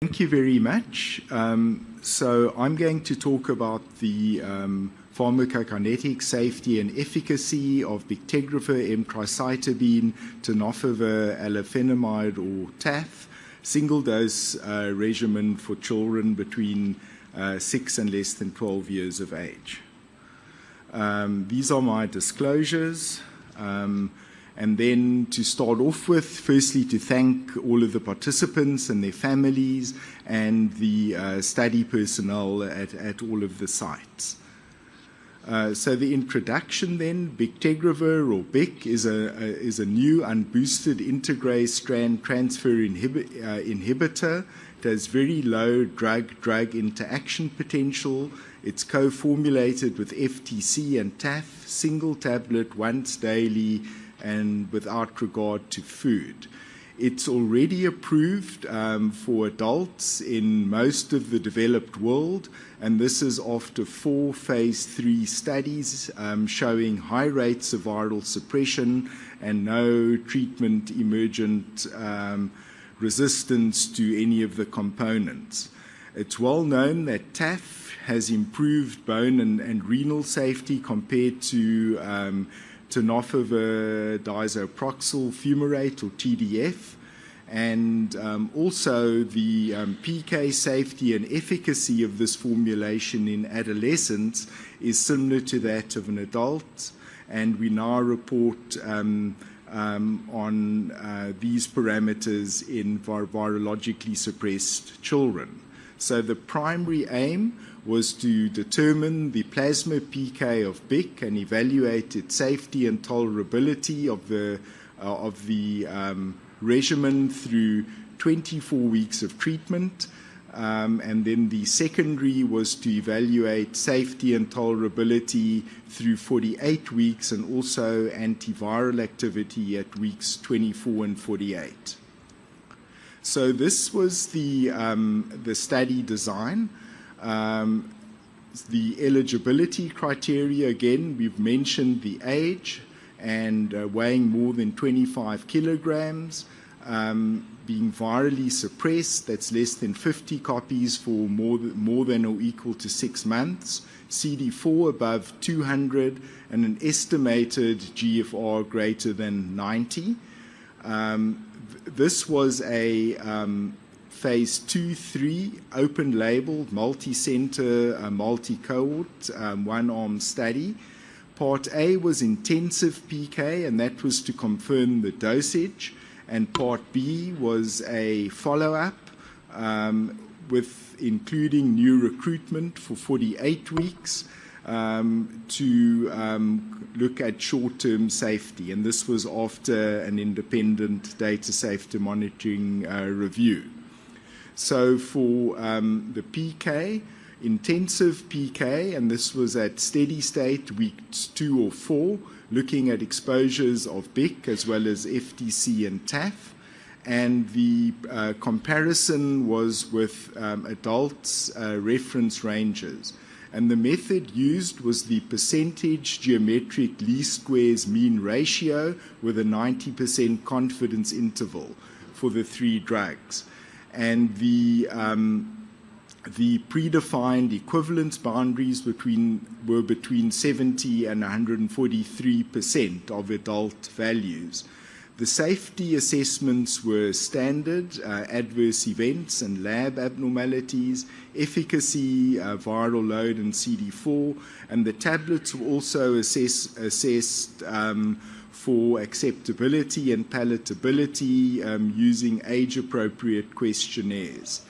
Thank you very much. So I'm going to talk about the pharmacokinetic safety and efficacy of bictegravir, emtricitabine, tenofovir, alafenamide or TAF, single-dose regimen for children between 6 and less than 12 years of age. These are my disclosures. And then to start off with, firstly to thank all of the participants and their families and the study personnel at all of the sites. So the introduction then, bictegravir or BIC is a new unboosted integrase strand transfer inhibitor. It has very low drug-drug interaction potential. It's co-formulated with FTC and TAF, single tablet once daily, and without regard to food. It's already approved for adults in most of the developed world, and this is after 4 phase 3 studies showing high rates of viral suppression and no treatment emergent resistance to any of the components. It's well known that TAF has improved bone and renal safety compared to tenofovir disoproxil fumarate or TDF, and also the PK safety and efficacy of this formulation in adolescents is similar to that of an adult, and we now report on these parameters in virologically suppressed children. So the primary aim was to determine the plasma PK of BIC and evaluate its safety and tolerability of the regimen through 24 weeks of treatment. And then the secondary was to evaluate safety and tolerability through 48 weeks and also antiviral activity at weeks 24 and 48. So this was the study design. The eligibility criteria, again, we've mentioned the age and weighing more than 25 kilograms, being virally suppressed, that's less than 50 copies for more than or equal to 6 months, CD4 above 200, and an estimated GFR greater than 90. This was a phase 2-3 open-label, multi-center, multi-cohort, one-arm study. Part A was intensive PK, and that was to confirm the dosage. And Part B was a follow-up with including new recruitment for 48 weeks to look at short-term safety. And this was after an independent data safety monitoring review. So for the PK, intensive PK, and this was at steady state, weeks 2 or 4, looking at exposures of BIC as well as FTC and TAF. And the comparison was with adults' reference ranges. And the method used was the percentage geometric least squares mean ratio with a 90% confidence interval for the 3 drugs. And the predefined equivalence boundaries were between 70 and 143% of adult values. The safety assessments were standard, adverse events and lab abnormalities, efficacy, viral load and CD4, and the tablets were also assessed for acceptability and palatability using age-appropriate questionnaires.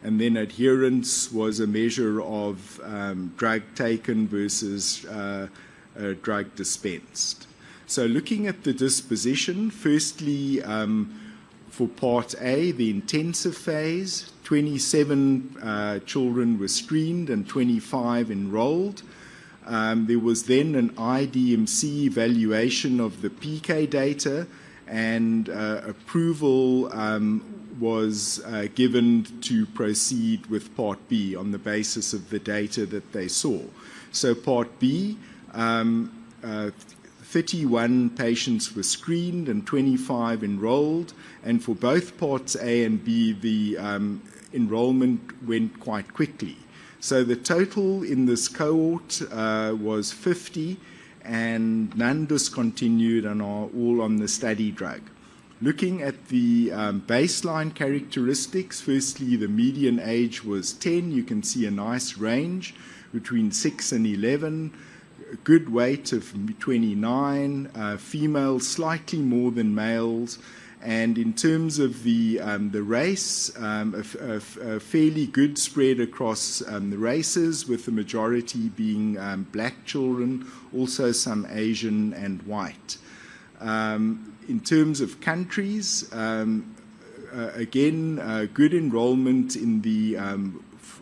And then adherence was a measure of drug taken versus drug dispensed. So looking at the disposition, firstly, for Part A, the intensive phase, 27 children were screened and 25 enrolled. There was then an IDMC evaluation of the PK data, and approval was given to proceed with Part B on the basis of the data that they saw. So Part B, 31 patients were screened and 25 enrolled, and for both Parts A and B, the enrollment went quite quickly. So the total in this cohort was 50, and none discontinued and are all on the study drug. Looking at the baseline characteristics, firstly, the median age was 10. You can see a nice range between 6 and 11. A good weight of 29, females slightly more than males. And in terms of the race, a fairly good spread across the races, with the majority being black children, also some Asian and white. In terms of countries, again, good enrollment in the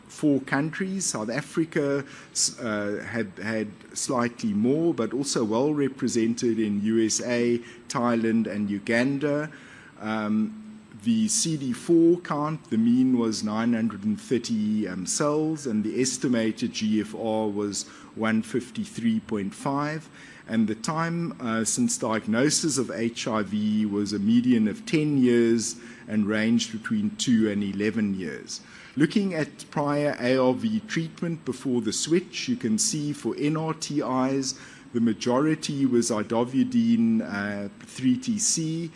4 countries. South Africa had slightly more, but also well represented in USA, Thailand, and Uganda. The CD4 count, the mean was 930 cells, and the estimated GFR was 153.5. And the time since diagnosis of HIV was a median of 10 years and ranged between 2 and 11 years. Looking at prior ARV treatment before the switch, you can see for NRTIs, the majority was idovudine 3TC,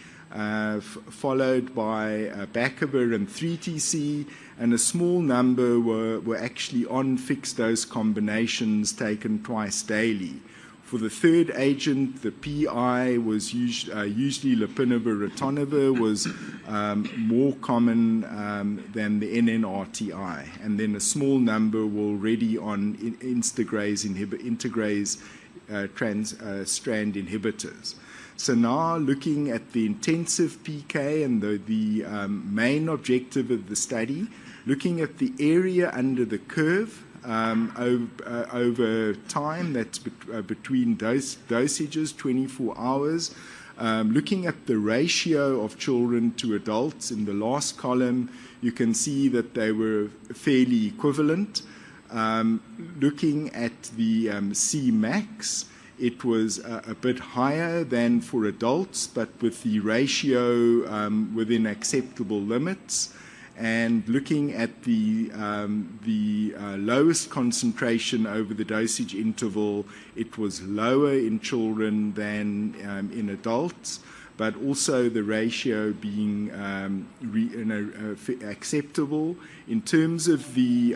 followed by Bacavir and 3TC, and a small number were actually on fixed-dose combinations taken twice daily. For the third agent, the PI was usually lopinavir ritonavir was more common than the NNRTI, and then a small number were already on integrase strand inhibitors. So now looking at the intensive PK and the main objective of the study, looking at the area under the curve over time, that's between dosages, 24 hours, looking at the ratio of children to adults in the last column, you can see that they were fairly equivalent. Looking at the Cmax, it was a bit higher than for adults, but with the ratio within acceptable limits. And looking at the lowest concentration over the dosage interval, it was lower in children than in adults, but also the ratio being acceptable. In terms of the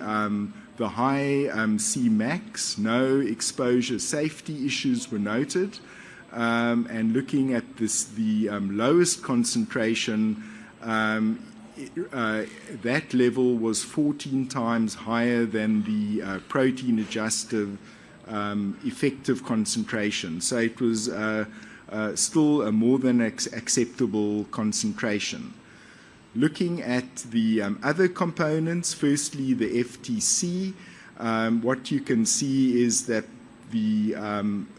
high Cmax, no exposure safety issues were noted. And looking at the lowest concentration, that level was 14 times higher than the protein-adjusted effective concentration. So it was still a more than acceptable concentration. Looking at the other components, firstly the FTC, what you can see is that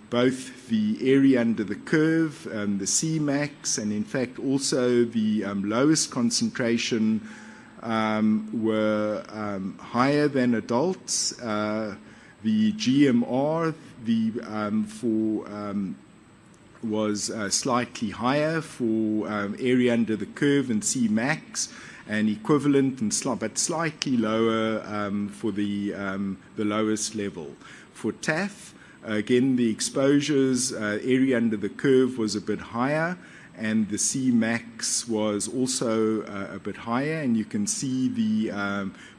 both the area under the curve, the Cmax, and in fact also the lowest concentration were higher than adults. The GMR was slightly higher for area under the curve and Cmax, and equivalent but slightly lower for the lowest level. For TAF, again, the exposures, area under the curve was a bit higher, and the Cmax was also a bit higher, and you can see the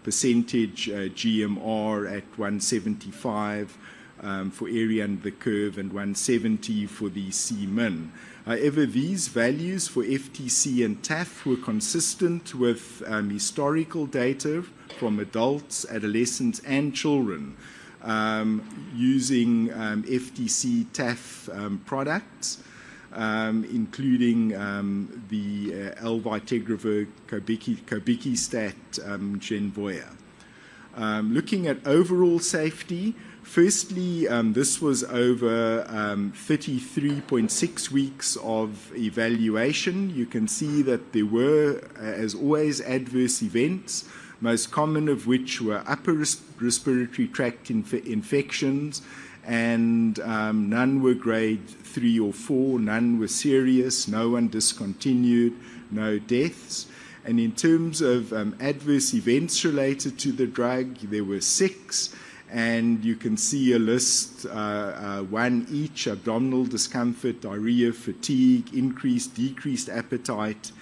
percentage GMR at 175 for area under the curve and 170 for the Cmin. However, these values for FTC and TAF were consistent with historical data from adults, adolescents, and children using FTC TAF products, including the elvitegravir, cobikistat, Genvoya. Looking at overall safety, firstly, this was over 33.6 weeks of evaluation. You can see that there were, as always, adverse events, most common of which were upper respiratory tract infections, and none were grade 3 or 4, none were serious, no one discontinued, no deaths. And in terms of adverse events related to the drug, there were 6. And you can see a list, 1 each: abdominal discomfort, diarrhea, fatigue, increased, decreased appetite,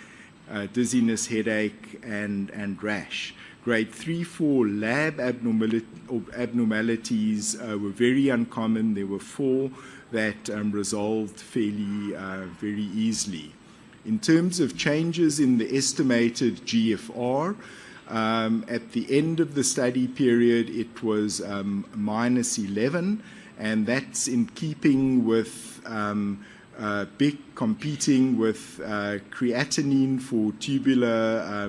dizziness, headache, and rash. Grade 3-4 lab abnormalities were very uncommon. There were 4 that resolved fairly very easily. In terms of changes in the estimated GFR, at the end of the study period, it was -11, and that's in keeping with competing with creatinine for tubular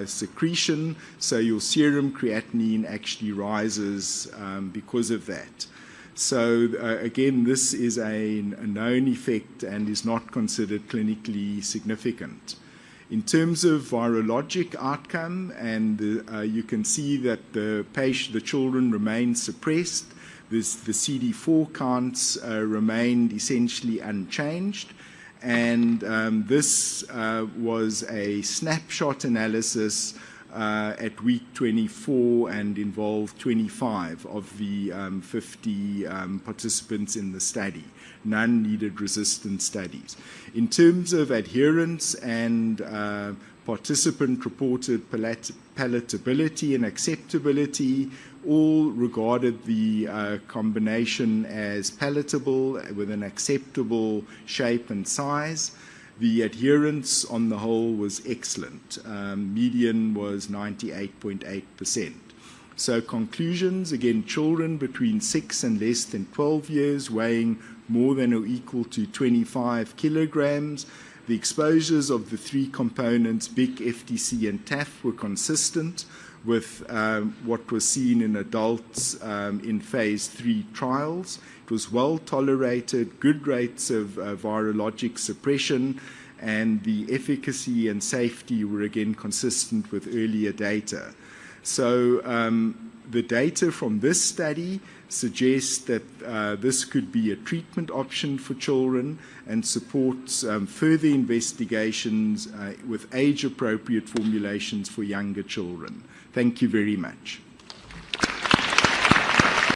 secretion. So your serum creatinine actually rises because of that. So again, this is a known effect and is not considered clinically significant. In terms of virologic outcome, and you can see that the children remained suppressed. The CD4 counts remained essentially unchanged, and this was a snapshot analysis at week 24 and involved 25 of the 50 participants in the study. None needed resistant studies. In terms of adherence and participant-reported palatability and acceptability, all regarded the combination as palatable with an acceptable shape and size. The adherence on the whole was excellent. Median was 98.8%. So conclusions, again, children between 6 and less than 12 years weighing more than or equal to 25 kilograms. The exposures of the 3 components, BIC, FTC, and TAF, were consistent with what was seen in adults in phase 3 trials. It was well tolerated, good rates of virologic suppression, and the efficacy and safety were again consistent with earlier data. So the data from this study suggests that this could be a treatment option for children and supports further investigations with age-appropriate formulations for younger children. Thank you very much.